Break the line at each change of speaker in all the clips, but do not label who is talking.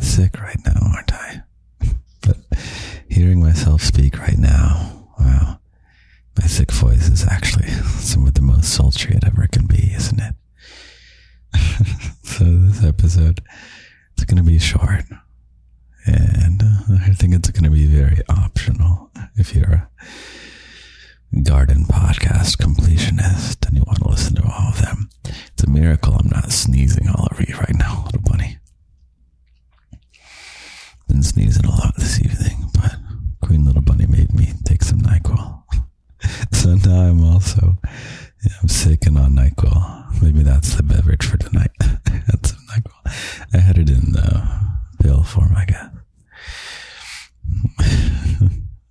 bit sick right now, aren't I? But hearing myself speak right now, wow, my sick voice is actually some of the most sultry it ever can be, isn't it? So this episode, it's going to be short, and I think it's going to be very optional if you're a garden podcast completionist and you want to listen to all of them. It's a miracle I'm not sneezing all over you right now, little bunny. Been sneezing a lot this evening, but Queen Little Bunny made me take some NyQuil. So now I'm sick and on NyQuil. Maybe that's the beverage for tonight. Had some NyQuil. I had it in the pill form, I guess.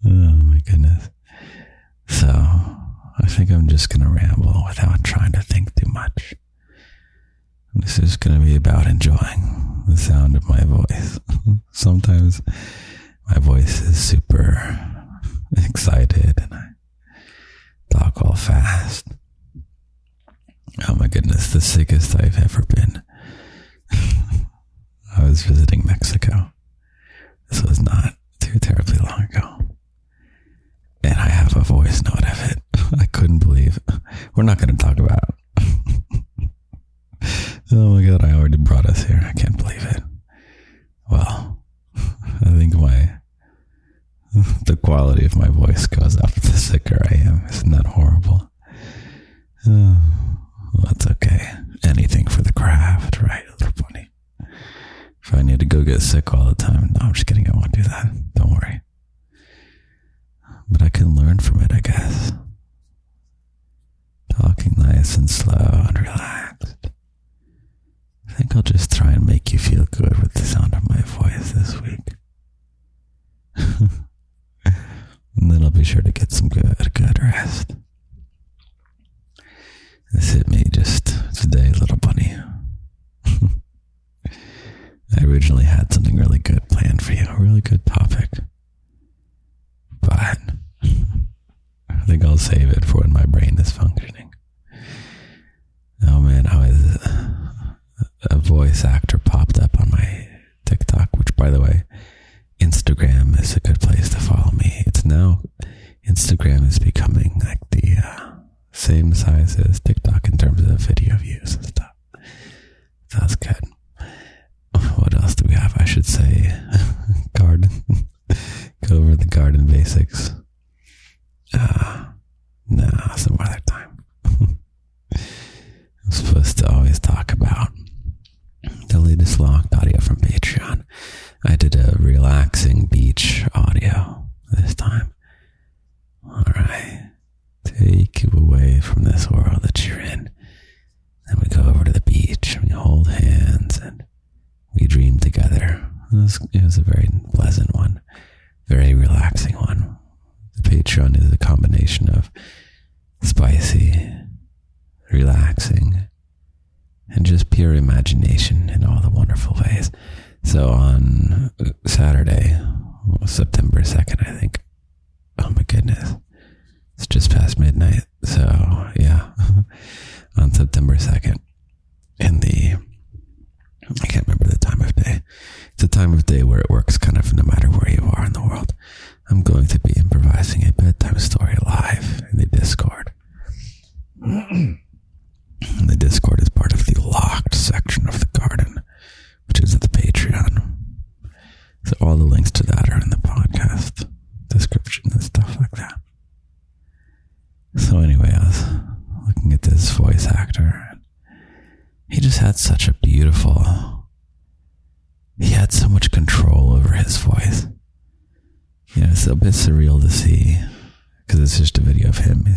Oh my goodness. So I think I'm just going to ramble without trying to think too much. This is going to be about enjoying the sound of my voice. Sometimes my voice is super excited and I talk all fast. Oh my goodness, the sickest I've ever been. I was visiting Mexico. This was not too terribly long ago. And I have a voice note of it. I couldn't believe. We're not going to talk about it. Oh my God, I already brought us here. I can't believe it. Well, I think the quality of my voice goes up the sicker I am. Isn't that horrible? Oh, well, that's okay. Anything for the craft, right? Little bunny. If I need to go get sick all the time, no, I'm just kidding. I won't do that. Don't worry. But I can learn from it, I guess. Talking nice and slow and relaxed. I think I'll just try and make you feel good with the sound of my voice this week. And then I'll be sure to get some good rest. This hit me just today, little bunny. I originally had something really good planned for you, a really good topic. But I think I'll save it for when my brain is functioning. Oh man, a voice actor popped up on my TikTok, which, by the way, Instagram is a good place to follow me. Instagram is becoming like the same size as TikTok in terms of video views and stuff. So that's good. What else do we have? I should say garden. Go over the garden basics. Some other time. I'm supposed to always talk about the latest locked audio from Patreon. I did a relaxing beach audio this time. Alright. Take you away from this world that you're in. Then we go over to the beach and we hold hands and we dream together. It was a very pleasant one. Very relaxing one. The Patreon is a combination of spicy, relaxing, and just pure imagination in all the wonderful ways. So on Saturday, September 2nd, I think. Oh my goodness. It's just past midnight. So yeah, on September 2nd, I can't remember the time of day. It's a time of day where it works kind of no matter where you are in the world. I'm going to be improvising a bedtime story live in the Discord. And the Discord is part of the locked section of the garden, which is the Patreon. So all the links to that are in the podcast description and stuff like that. So anyway, I was looking at this voice actor. He just had he had so much control over his voice. It's a bit surreal to see because it's just a video of him.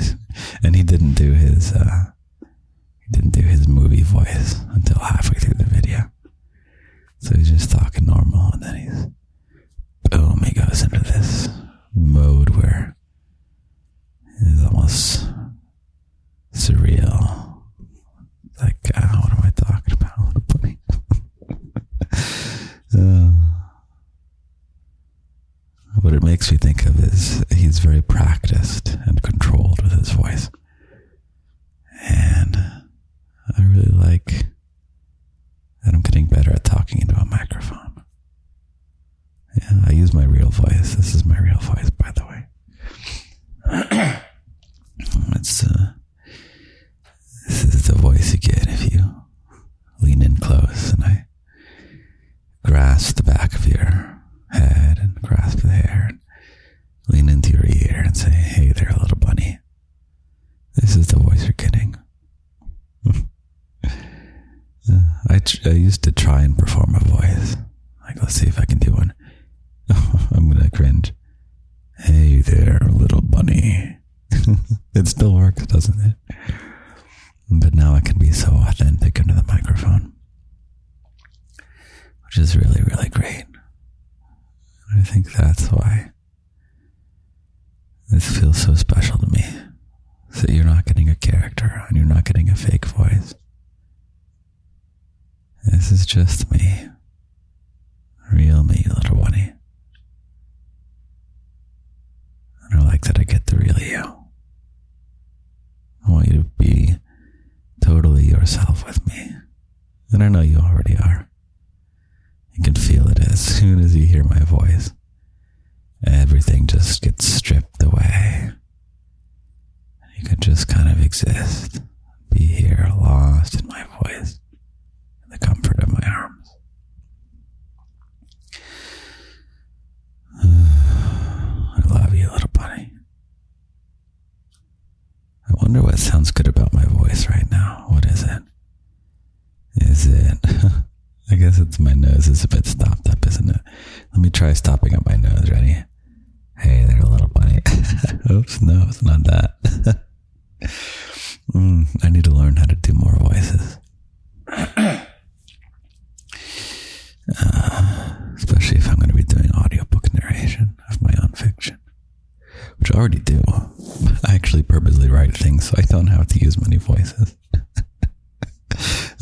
And he didn't do his movie voice until halfway through the video. So he's just talking normal and then he goes into this mode where it's almost surreal. Like, what am I talking about? Little bunny. What it makes me think of is he's very practiced and controlled with his voice. And I really like that I'm getting better at talking into a microphone. my real voice. This is my real voice, by the way. This is the voice you get if you lean in close and I grasp the back of your head and grasp the hair and lean into your ear and say, "Hey there, little bunny." This is the voice you're getting. I used to try and perform a voice. Like, let's see if I can do one. I'm going to cringe. "Hey there, little bunny." It still works, doesn't it? But now I can be so authentic into the microphone, which is really, really great. I think that's why this feels so special to me. So you're not getting a character and you're not getting a fake voice. This is just me. Real me, little bunny. And I like that I get the real you. I want you to be totally yourself with me. And I know you already are. You can feel it as soon as you hear my voice. Everything just gets stripped away. You can just kind of exist. Be here, lost in my voice. In the comfort of my arms. I love you, little bunny. I wonder what sounds good about my voice right now. What is it? Is it... I guess it's my nose is a bit stopped up, isn't it? Let me try stopping up my nose. Ready? Hey there, little bunny. Oops, no, it's not that. I need to learn how to do more voices. Especially if I'm going to be doing audiobook narration of my own fiction, which I already do. I actually purposely write things so I don't have to use many voices.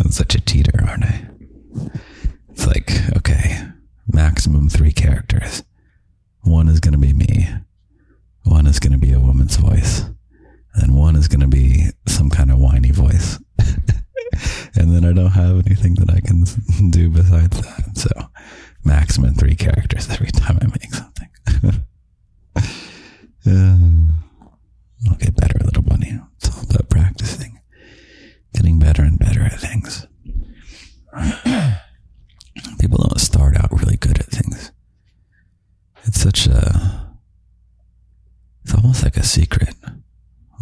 I'm such a cheater, aren't I? It's like, okay, maximum 3 characters. One is going to be me. One is going to be a woman's voice. And one is going to be some kind of whiny voice. And then I don't have anything that I can do besides that. So, maximum 3 characters every time I make something. I'll get better, little bunny. It's all about practicing. Getting better and better at things. People don't start out really good at things. It's almost like a secret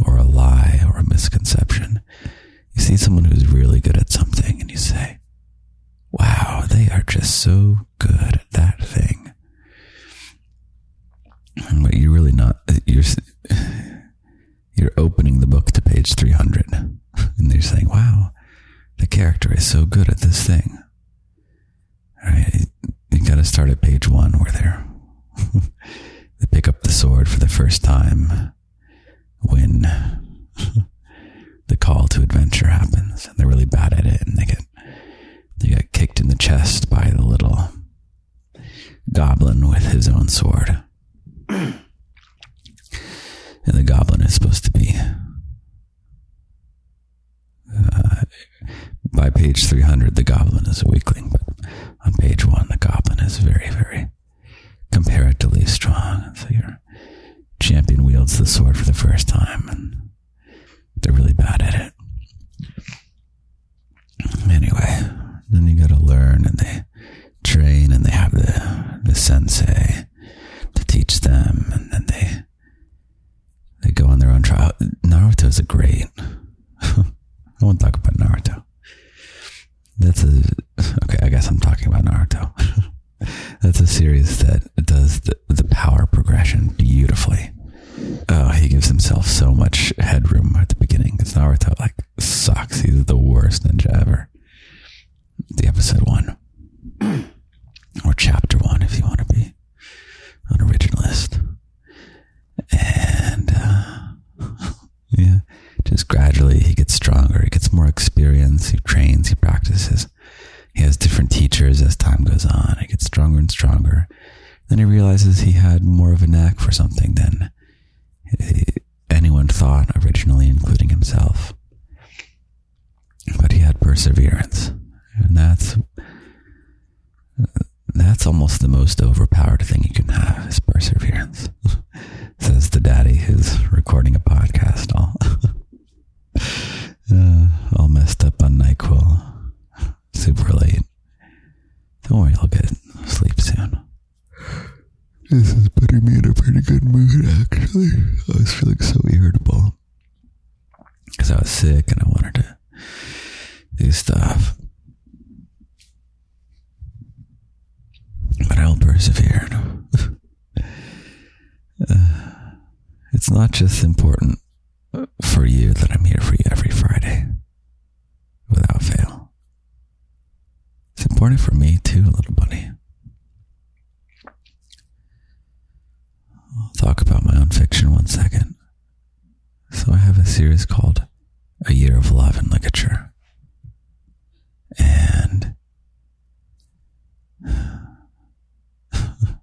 or a lie or a misconception. You see someone who's really good at something and you say, "Wow, they are just so good at that thing." But you're really not. You're opening the book to page 300 and they're saying, "Wow, the character is so good at this thing." All right, you got to start at page 1 where they pick up the sword for the first time when the call to adventure happens, and they're really bad at it, and they get kicked in the chest by the little goblin with his own sword. And the goblin is supposed to be by page 300 the goblin is a weakling, but on page 1 the goblin is very, very comparatively strong. So your champion wields the sword for the first time and they're really bad at it. Anyway, then you gotta learn, and they train, and they have the sensei to teach them, and then they go on their own trial. Naruto is a great... I won't talk about Naruto. Okay, I guess I'm talking about Naruto. That's a series that does the power progression beautifully. Oh, he gives himself so much headroom at the beginning, because Naruto sucks. He's the worst ninja ever. The episode 1. Or chapter 1 if you want to be an originalist. And yeah, just gradually he gets stronger, he gets more experience, he trains, he practices. He has different teachers as time goes on. He gets stronger and stronger. Then he realizes he had more of a knack for something than anyone thought originally, including himself. But he had perseverance. And that's That's almost the most overpowered thing you can have is perseverance. Says the daddy who's recording a podcast all messed up on NyQuil. Super late. Don't worry, I'll get sleep soon. This is putting me in a pretty good mood, actually. I was feeling so irritable because I was sick and I wanted to do stuff. But I'll persevere. It's not just important for you that I'm here for you every Friday without fail. It's important for me too, little buddy. I'll talk about my own fiction 1 second. So I have a series called A Year of Love in Ligature. And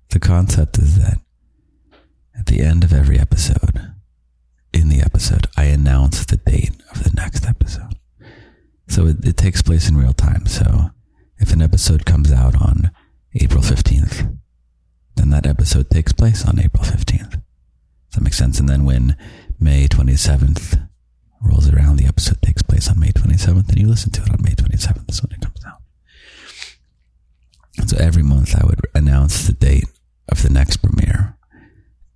the concept is that at the end of every episode, in the episode, I announce the date of the next episode. So it takes place in real time. So if an episode comes out on April 15th, then that episode takes place on April 15th. Does that make sense? And then when May 27th rolls around, the episode takes place on May 27th, and you listen to it on May 27th is when it comes out. And so every month I would announce the date of the next premiere,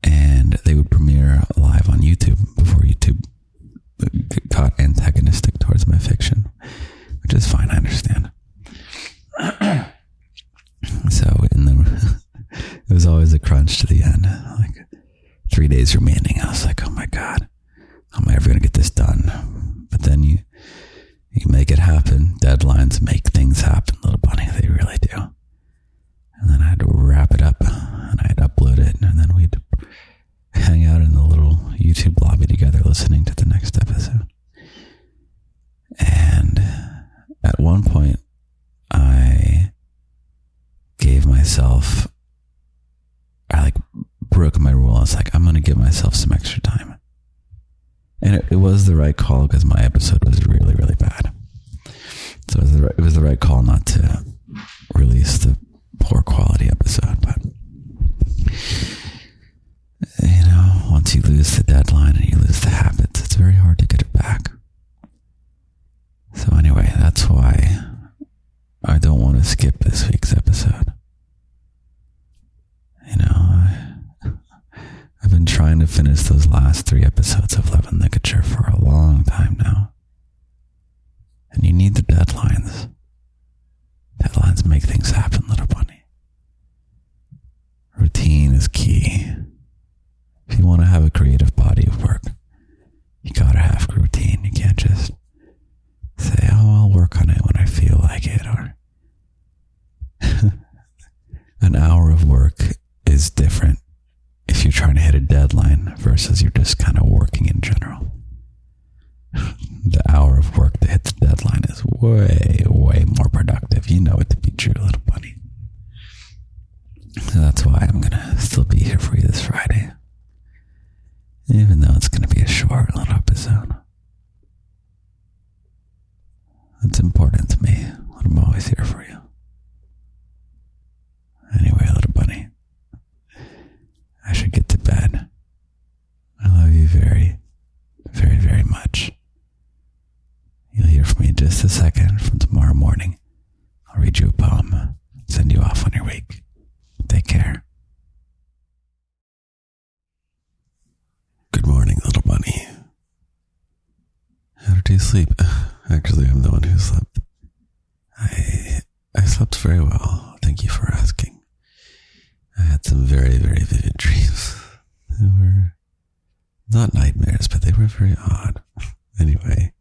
and they would premiere live on YouTube before YouTube got antagonistic towards my fiction, which is fine, I understand. So it was always a crunch to the end, like 3 days remaining. I was like, oh my God, how am I ever going to get this done? But then you make it happen. Deadlines make things happen, little bunny. They really do. And then I had to wrap it up, and I'd upload it, and then we'd hang out in the little YouTube lobby together listening to the next episode. And at one point, I broke my rule. I was like, I'm going to give myself some extra time. And it was the right call because my episode was really, really bad. So it was the right call not to release the poor quality episode. But, once you lose the deadline and you lose the habits, it's very hard to get it back. So anyway, that's why I don't want to skip this week's episode. I've been trying to finish those last 3 episodes of Love and Ligature for a long time now. And you need the deadlines. Deadlines make things happen, little bunny. Routine is key. If you want to have a creative body of work, you gotta have routine. You can't just say, I'll work on it when I feel like it, or an hour of work is different if you're trying to hit a deadline versus you're just kind of working in general. The hour of work to hit the deadline is way, way more productive. You know it to be true, little bunny. So that's why I'm going to still be here for you this Friday. Even though it's going to be a short little episode. It's important to me. I'm always here for you. Anyway, little bunny, I should get to bed. I love you very, very, very much. You'll hear from me in just a second from tomorrow morning. I'll read you a poem, send you off on your week. Take care. Good morning, little bunny. How did you sleep? Actually, I'm the one who slept. I slept very well. Thank you for asking. I had some very, very vivid dreams. They were not nightmares, but they were very odd. Anyway,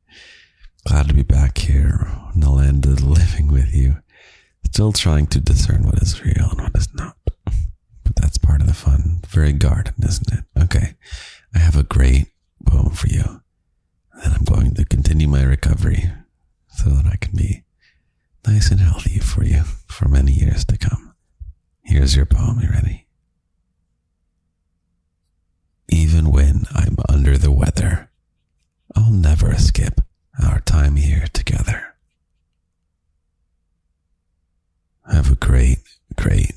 glad to be back here in the land of the living with you. Still trying to discern what is real and what is not. But that's part of the fun. Very garden, isn't it? Okay, I have a great poem for you. And I'm going to continue my recovery so that I can be nice and healthy for you for many years to come. Here's your poem. You ready? Even when I'm under the weather, I'll never skip our time here together. Have a great, great